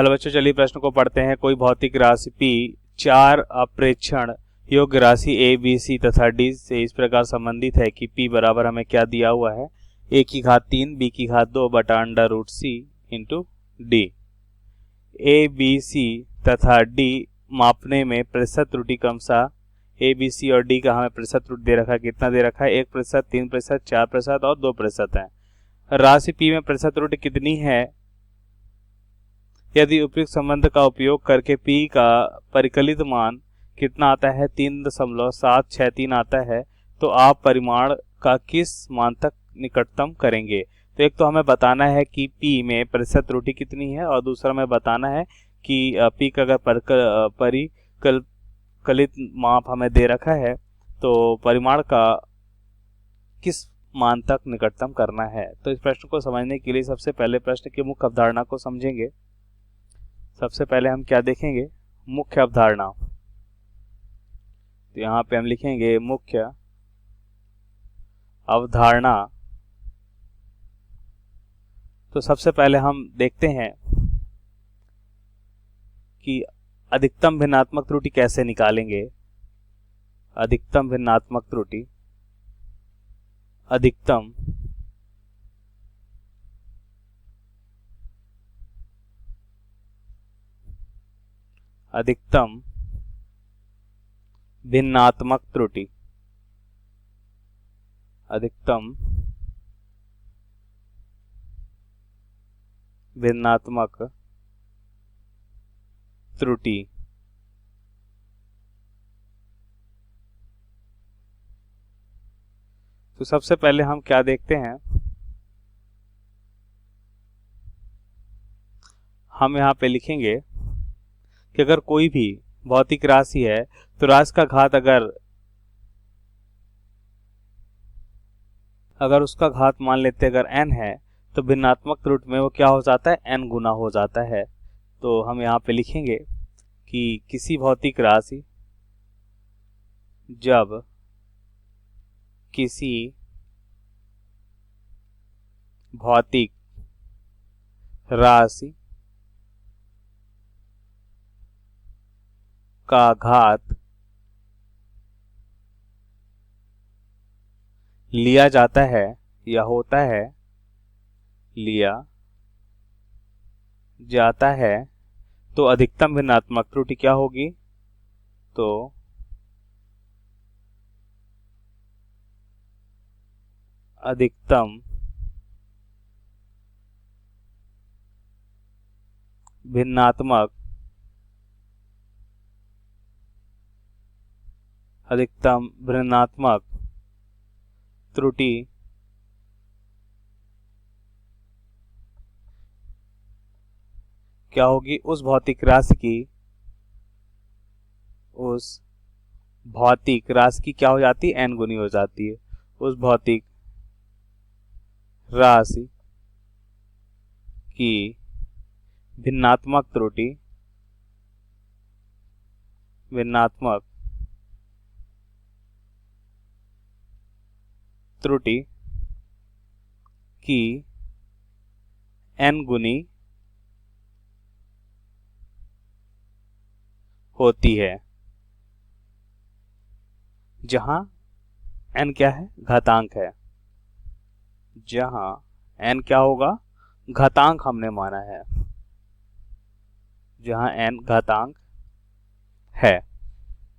Hello बच्चों, चलिए प्रश्न को पढ़ते हैं। कोई भौतिक राशि P चार अप्रेक्षण योग्य राशि A, B, C तथा D से इस प्रकार संबंधित है कि P बराबर हमें क्या दिया हुआ है, A की घात 3 B की घात 2 बटा √C into D। A, B, C तथा D मापने में प्रतिशत त्रुटि क्रमशः A, B, C और D का हमें प्रतिशत त्रुटि दे रखा है। कितना दे रखा है? 1%, 3%, 4% और 2% है। राशि P में प्रतिशत त्रुटि कितनी है? यदि उपयुक्त संबंध का उपयोग करके P का परिकलित मान कितना आता है? 3.763 आता है। तो आप परिमाण का किस मान तक निकटतम करेंगे? तो एक तो हमें बताना है कि P में प्रतिशत त्रुटि कितनी है, और दूसरा हमें बताना है कि P का अगर परिकलित माप हमें दे रखा है तो परिमाण का किस मान तक निकटतम करना है। तो इस प्रश्न को समझने के लिए सबसे पहले प्रश्न की मुख्य अवधारणा को समझेंगे। सबसे पहले हम क्या देखेंगे? मुख्य अवधारणा। तो यहाँ पे हम लिखेंगे मुख्य अवधारणा। तो सबसे पहले हम देखते हैं कि अधिकतम भिन्नात्मक त्रुटि कैसे निकालेंगे। अधिकतम भिन्नात्मक त्रुटि, अधिकतम भिन्नात्मक त्रुटि, अधिकतम भिन्नात्मक त्रुटि। तो सबसे पहले हम क्या देखते हैं, हम यहाँ पे लिखेंगे कि अगर कोई भी भौतिक राशि है तो राशि का घात अगर उसका घात मान लेते हैं अगर n है तो भिन्नात्मक त्रुटि में वो क्या हो जाता है? n गुना हो जाता है। तो हम यहाँ पे लिखेंगे कि किसी भौतिक राशि, जब किसी भौतिक राशि का घात लिया जाता है या होता है, लिया जाता है, तो अधिकतम भिन्नात्मक त्रुटि क्या होगी? तो अधिकतम भिन्नात्मक त्रुटि क्या होगी? उस भौतिक राशि की क्या हो जाती है? n गुनी हो जाती है। उस भौतिक राशि की भिन्नात्मक त्रुटि की n गुनी होती है, जहां n क्या है? घातांक है। जहां n क्या होगा? घातांक हमने माना है, जहां n घातांक है।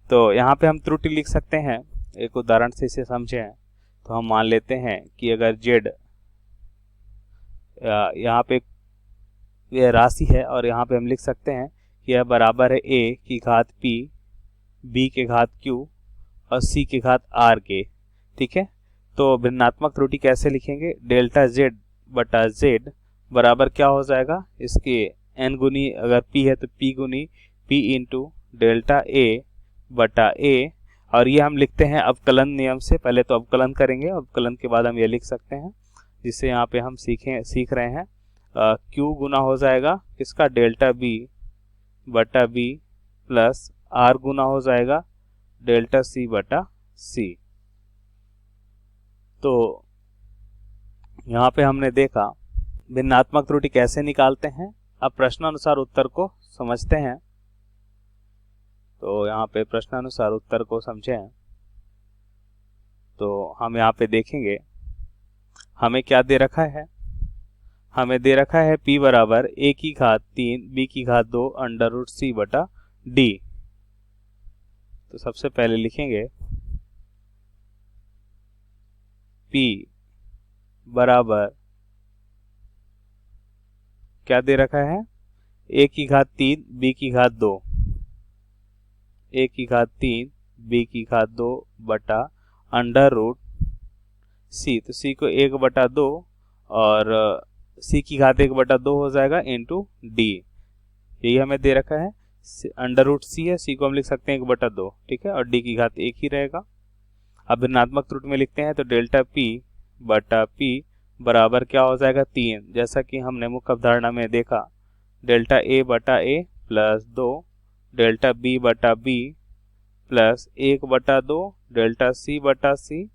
तो यहाँ पे हम त्रुटि लिख सकते हैं। एक उदाहरण से इसे समझें तो हम मान लेते हैं कि अगर z यहाँ पे यह राशि है और यहाँ पे हम लिख सकते हैं कि यह बराबर है a की घात p, b के घात q और c के घात r के। ठीक है, तो भिन्नात्मक त्रुटि कैसे लिखेंगे? डेल्टा z बटा z बराबर क्या हो जाएगा? इसके n गुनी अगर p है तो p गुनी p इंटू डेल्टा a बटा a, और ये हम लिखते हैं अवकलन नियम से। पहले तो अवकलन करेंगे, अवकलन के बाद हम ये लिख सकते हैं, जिससे यहाँ पे हम सीख रहे हैं q गुना हो जाएगा इसका डेल्टा b बटा b प्लस r गुना हो जाएगा डेल्टा c बटा c। तो यहाँ पे हमने देखा भिन्नात्मक त्रुटि कैसे निकालते हैं। अब प्रश्नानुसार उत्तर को समझते हैं। तो यहाँ पे प्रश्नानुसार उत्तर को समझें तो हम यहाँ पे देखेंगे हमें क्या दे रखा है। हमें दे रखा है p बराबर a की घात 3 b की घात 2 अंडर रूट c बटा d। तो सबसे पहले लिखेंगे p बराबर क्या दे रखा है, a की घात 3 b की घात 2, a की घात 3 b की घात 2 बटा अंडर रूट c। तो c को 1/2 और c की घात 1/2 हो जाएगा इंटू d। यही हमें दे रखा है। अंडर रूट c है, c को हम लिख सकते हैं 1/2, ठीक है, और d की घात 1 ही रहेगा। अब ऋणात्मक त्रुटि में लिखते हैं तो डेल्टा p बटा p बराबर क्या हो जाएगा 3, जैसा कि हमने मुख्य अवधारणा में देखा, डेल्टा a बटा a प्लस 2 डेल्टा b बटा b प्लस 1/2 डेल्टा c बटा c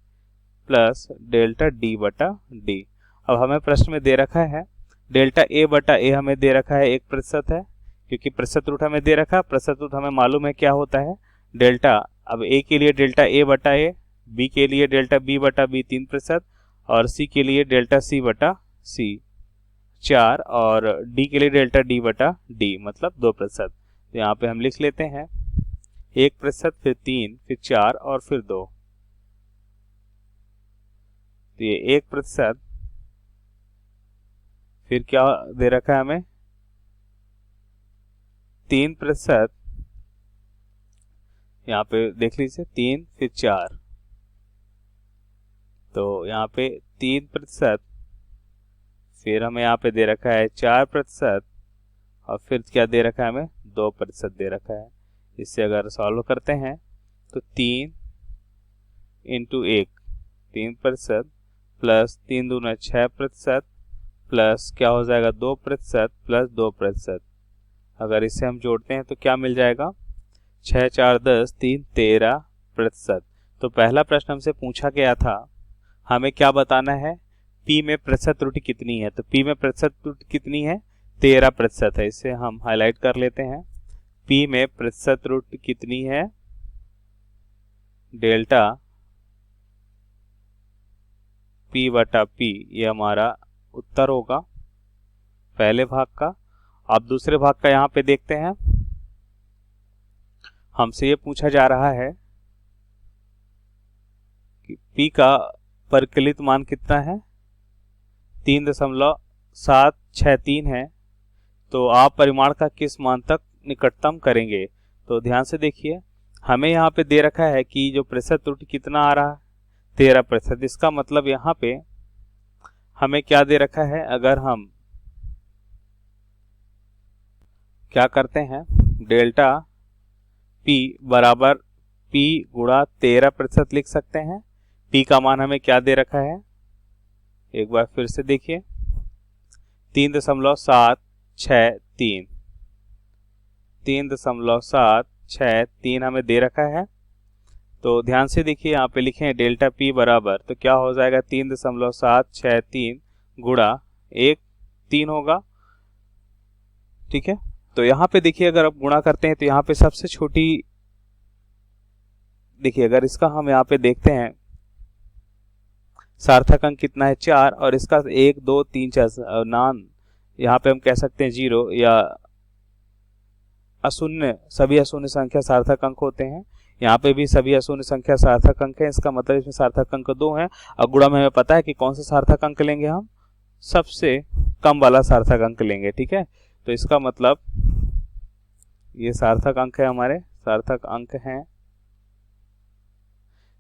प्लस डेल्टा d बटा d। अब हमें प्रश्न में दे रखा है डेल्टा a बटा a हमें दे रखा है 1% है, क्योंकि प्रतिशत रूट हमें दे रखा है। प्रतिशत रूट हमें मालूम है क्या होता है, डेल्टा। अब a के लिए डेल्टा a बटा a, b के लिए डेल्टा b बटा b 3% और c के लिए डेल्टा c बटा c 4 और d के लिए डेल्टा d बटा d मतलब 2%। तो यहाँ पे हम लिख लेते हैं 1%, फिर 3, फिर 4 और फिर 2। तो ये 1%, फिर क्या दे रखा है हमें 3%, यहाँ पे देख लीजिए 3 फिर 4, तो यहाँ पे 3%, फिर हमें यहाँ पे दे रखा है 4% और फिर क्या दे रखा है हमें 2% दे रखा है। इससे अगर सॉल्व करते हैं तो 3 इंटू 1 3% प्लस 3 दूना 6% प्लस क्या हो जाएगा 2% प्लस 2%। अगर इसे हम जोड़ते हैं तो क्या मिल जाएगा 6 4 10 3 13%। तो पहला प्रश्न हमसे पूछा गया था हमें क्या बताना है, p में प्रतिशत त्रुटि कितनी है। तो p में प्रतिशत त्रुटि कितनी है 13% है। इसे हम हाईलाइट कर लेते हैं। p में प्रतिशत त्रुटि कितनी है, डेल्टा p बटा p, ये हमारा उत्तर होगा पहले भाग का। अब दूसरे भाग का यहाँ पे देखते हैं। हमसे ये पूछा जा रहा है कि p का परिकलित मान कितना है 3.763 है, तो आप परिमाण का किस मान तक निकटतम करेंगे। तो ध्यान से देखिए, हमें यहाँ पे दे रखा है कि जो प्रतिशत त्रुटि कितना आ रहा है 13%। इसका मतलब यहाँ पे हमें क्या दे रखा है, अगर हम क्या करते हैं डेल्टा p बराबर p गुणा 13% लिख सकते हैं। p का मान हमें क्या दे रखा है, एक बार फिर से देखिए 3.763 हमें दे रखा है। तो ध्यान से देखिए, यहाँ पे लिखे हैं डेल्टा p बराबर, तो क्या हो जाएगा 3.763 गुणा 3 होगा, ठीक है। तो यहाँ पे देखिए अगर आप गुणा करते हैं तो यहाँ पे सबसे छोटी, देखिए अगर इसका हम यहाँ पे देखते हैं सार्थक अंक कितना है 4 और इसका 1 2 3 4 नान, यहाँ पे हम कह सकते हैं 0 या अशून्य, सभी अशून्य संख्या सार्थक अंक होते हैं। यहाँ पे भी सभी अशून्य संख्या सार्थक अंक है, इसका मतलब इसमें सार्थक अंक 2 है। और गुणा में हमें पता है कि कौन सा सार्थक अंक लेंगे, हम सबसे कम वाला सार्थक अंक लेंगे, ठीक है। तो इसका मतलब ये सार्थक अंक है, हमारे सार्थक अंक हैं,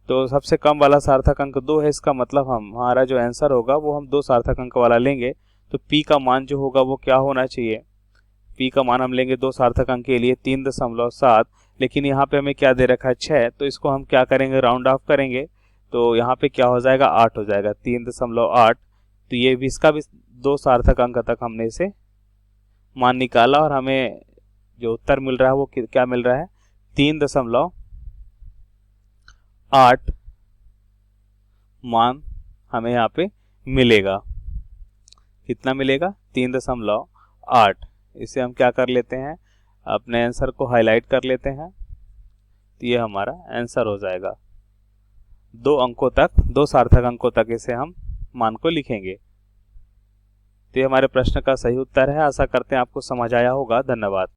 तो सबसे कम वाला सार्थक अंक 2 है। इसका मतलब हमारा जो आंसर होगा वो हम 2 सार्थक अंक वाला लेंगे। तो p का मान जो होगा वो क्या होना चाहिए, p का मान हम लेंगे 2 सार्थक अंक के लिए 3.7, लेकिन यहाँ पे हमें क्या दे रखा है 6, तो इसको हम क्या करेंगे राउंड ऑफ करेंगे, तो यहाँ पे क्या हो जाएगा 8 हो जाएगा 3.8। तो ये भी इसका भी 2 सार्थक अंक तक हमने इसे मान निकाला और हमें जो उत्तर मिल रहा है वो क्या मिल रहा है 3.8 मान हमें यहाँ पे मिलेगा। कितना मिलेगा 3.8। इसे हम क्या कर लेते हैं, अपने आंसर को हाईलाइट कर लेते हैं, तो ये हमारा आंसर हो जाएगा। 2 सार्थक अंकों तक इसे हम मान को लिखेंगे। तो ये हमारे प्रश्न का सही उत्तर है। आशा करते हैं आपको समझ आया होगा। धन्यवाद।